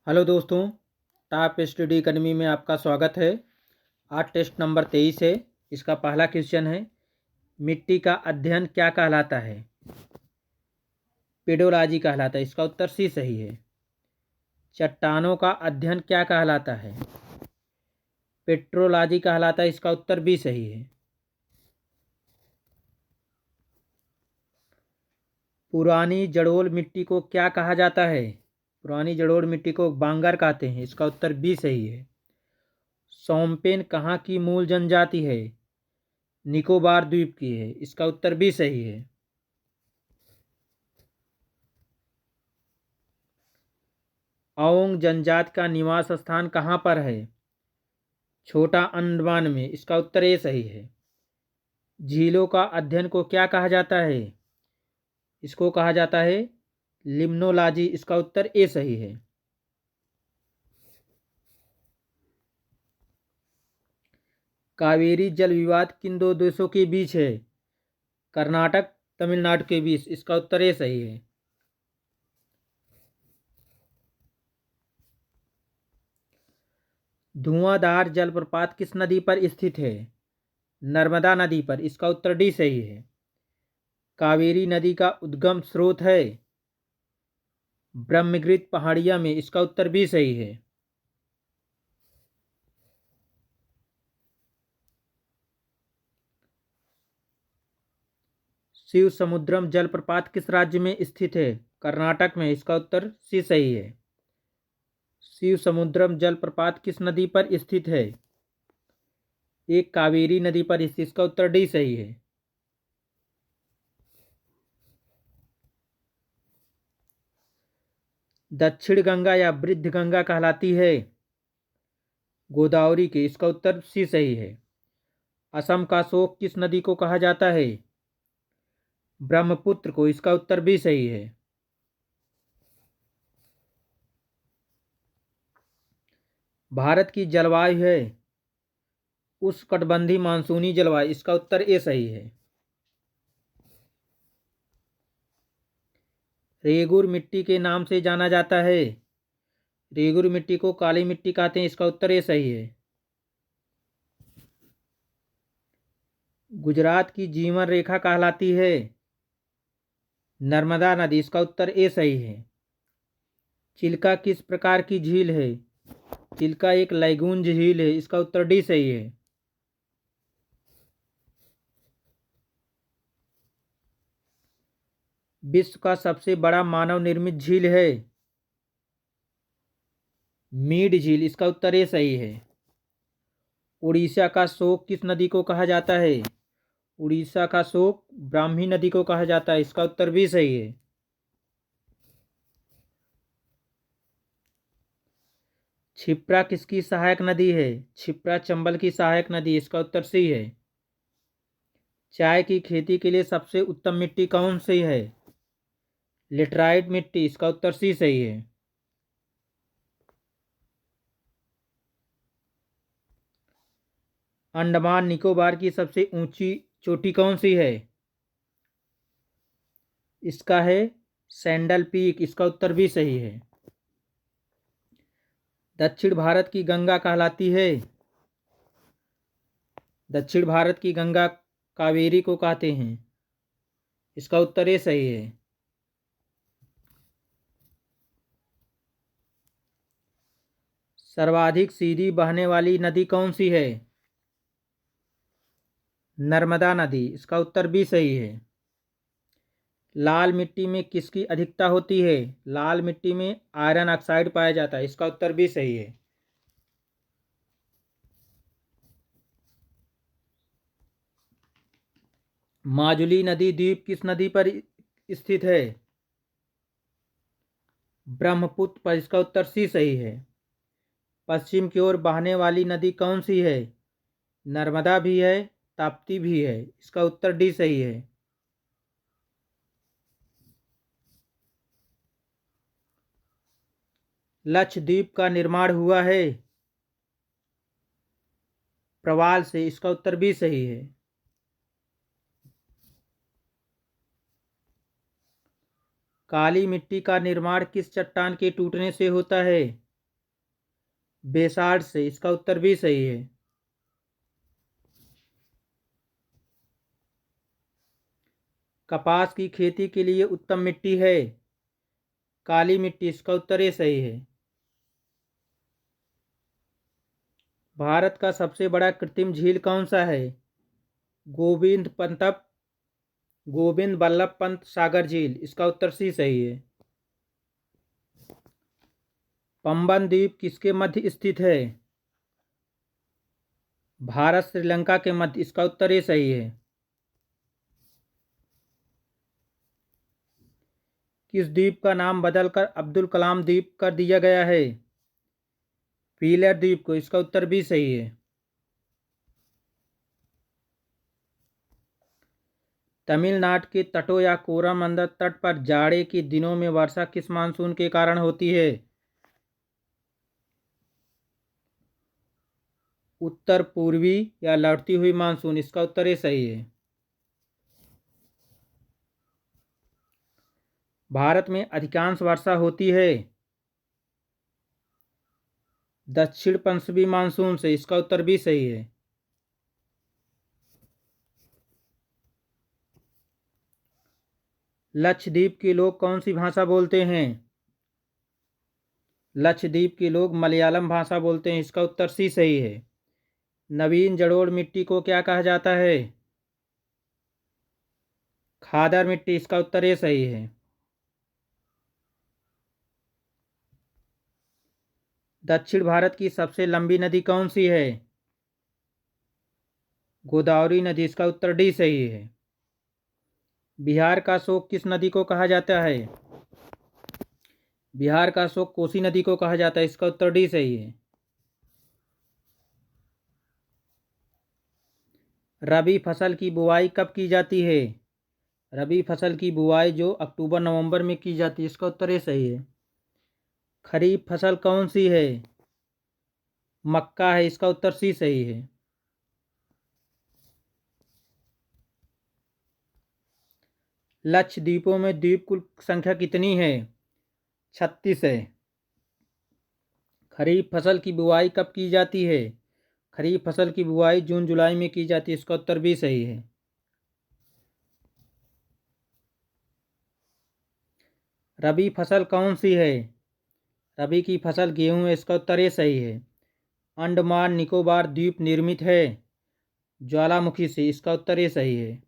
Hello दोस्तों, top study academy में आपका स्वागत है। आज टेस्ट नंबर 23 है। इसका पहला क्वेश्चन है, मिट्टी का अध्ययन क्या कहलाता है? पेडोलॉजी कहलाता है। इसका उत्तर सी सही है। चट्टानों का अध्ययन क्या कहलाता है? पेट्रोलॉजी कहलाता है। इसका उत्तर बी सही है। पुरानी जड़ोल मिट्टी को क्या कहा जाता है? पुरानी जड़ोल मिट्टी को बांगर कहते हैं। इसका उत्तर बी सही है। सोम्पेन कहाँ की मूल जनजाति है? निकोबार द्वीप की है। इसका उत्तर भी सही है। अओंग जनजाति का निवास स्थान कहाँ पर है? छोटा अंडमान में। इसका उत्तर ए सही है। झीलों का अध्ययन को क्या कहा जाता है? इसको कहा जाता है लिम्नोलॉजी। इसका उत्तर ए सही है। कावेरी जल विवाद किन दो देशों के बीच है? कर्नाटक तमिलनाडु के बीच। इसका उत्तर ए सही है। धुआंधार जलप्रपात किस नदी पर स्थित है? नर्मदा नदी पर। इसका उत्तर डी सही है। कावेरी नदी का उद्गम स्रोत है ब्रह्मगिरि पहाड़िया में। इसका उत्तर भी सही है। शिव समुद्रम जलप्रपात किस राज्य में स्थित है? कर्नाटक में। इसका उत्तर सी सही है। शिव समुद्रम जलप्रपात किस नदी पर स्थित है? एक कावेरी नदी पर स्थित। इसका उत्तर डी सही है। दक्षिण गंगा या वृद्ध गंगा कहलाती है गोदावरी के। इसका उत्तर सी सही है। असम का शोक किस नदी को कहा जाता है? ब्रह्मपुत्र को। इसका उत्तर भी सही है। भारत की जलवायु है उष्णकटिबंधीय मानसूनी जलवायु। इसका उत्तर ए सही है। रेगुर मिट्टी के नाम से जाना जाता है। रेगुर मिट्टी को काली मिट्टी कहते हैं। इसका उत्तर ए सही है। गुजरात की जीवन रेखा कहलाती है नर्मदा नदी। इसका उत्तर ए सही है। चिल्का किस प्रकार की झील है? चिल्का एक लैगून झील है। इसका उत्तर डी सही है। विश्व का सबसे बड़ा मानव निर्मित झील है मीड झील। इसका उत्तर ए सही है। उड़ीसा का शोक किस नदी को कहा जाता है? उड़ीसा का शोक ब्राह्मी नदी को कहा जाता है। इसका उत्तर भी सही है। क्षिप्रा किसकी सहायक नदी है? क्षिप्रा चंबल की सहायक नदी। इसका उत्तर सही है। चाय की खेती के लिए सबसे उत्तम मिट्टी कौन सी है? लेटराइट मिट्टी। इसका उत्तर सी सही है। अंडमान निकोबार की सबसे ऊंची चोटी कौन सी है? इसका है सैंडल पीक। इसका उत्तर भी सही है। दक्षिण भारत की गंगा कहलाती है। दक्षिण भारत की गंगा कावेरी को कहते हैं। इसका उत्तर ये सही है। सर्वाधिक सीधी बहने वाली नदी कौन सी है? नर्मदा नदी। इसका उत्तर भी सही है। लाल मिट्टी में किसकी अधिकता होती है? लाल मिट्टी में आयरन ऑक्साइड पाया जाता है। इसका उत्तर भी सही है। माजुली नदी द्वीप किस नदी पर स्थित है? ब्रह्मपुत्र पर। इसका उत्तर सी सही है। पश्चिम की ओर बहने वाली नदी कौन सी है? नर्मदा भी है, ताप्ती भी है। इसका उत्तर डी सही है। लक्षद्वीप का निर्माण हुआ है प्रवाल से। इसका उत्तर भी सही है। काली मिट्टी का निर्माण किस चट्टान के टूटने से होता है? बेसाल्ट से, इसका उत्तर भी सही है। कपास की खेती के लिए उत्तम मिट्टी है काली मिट्टी, इसका उत्तर ये सही है। भारत का सबसे बड़ा कृत्रिम झील कौन सा है? गोविंद बल्लभ पंत सागर झील, इसका उत्तर सी सही है। पंबन द्वीप किसके मध्य स्थित है? भारत श्रीलंका के मध्य, इसका उत्तर ये सही है। किस द्वीप का नाम बदलकर अब्दुल कलाम द्वीप कर दिया गया है? व्हीलर द्वीप को, इसका उत्तर भी सही है। तमिलनाडु के तटों या कोरमंडल तट पर जाड़े के दिनों में वर्षा किस मानसून के कारण होती है? उत्तर पूर्वी या लौटती हुई मानसून, इसका उत्तर ये सही है। भारत में अधिकांश वर्षा होती है दक्षिण पश्चिमी मानसून से, इसका उत्तर भी सही है। लक्षद्वीप के लोग कौन सी भाषा बोलते हैं? लक्षद्वीप के लोग मलयालम भाषा बोलते हैं, इसका उत्तर सी सही है। नवीन जलोढ़ मिट्टी को क्या कहा जाता है? खादर मिट्टी, इसका उत्तर ये सही है। दक्षिण भारत की सबसे लंबी नदी कौन सी है? गोदावरी नदी, इसका उत्तर डी सही है। बिहार का शोक किस नदी को कहा जाता है? बिहार का शोक कोसी नदी को कहा जाता है, इसका उत्तर डी सही है। रबी फसल की बुवाई कब की जाती है? रबी फसल की बुवाई जो अक्टूबर नवंबर में की जाती है, इसका उत्तर ये सही है। खरीफ फसल कौन सी है? मक्का है, इसका उत्तर सी सही है। लक्षद्वीपों में द्वीप कुल संख्या कितनी है? 36 है। खरीफ फसल की बुवाई कब की जाती है? खरीफ फसल की बुवाई जून जुलाई में की जाती है, इसका उत्तर भी सही है। रबी फसल कौन सी है? रबी की फसल गेहूं है, इसका उत्तर ये सही है। अंडमान निकोबार द्वीप निर्मित है ज्वालामुखी से, इसका उत्तर ये सही है।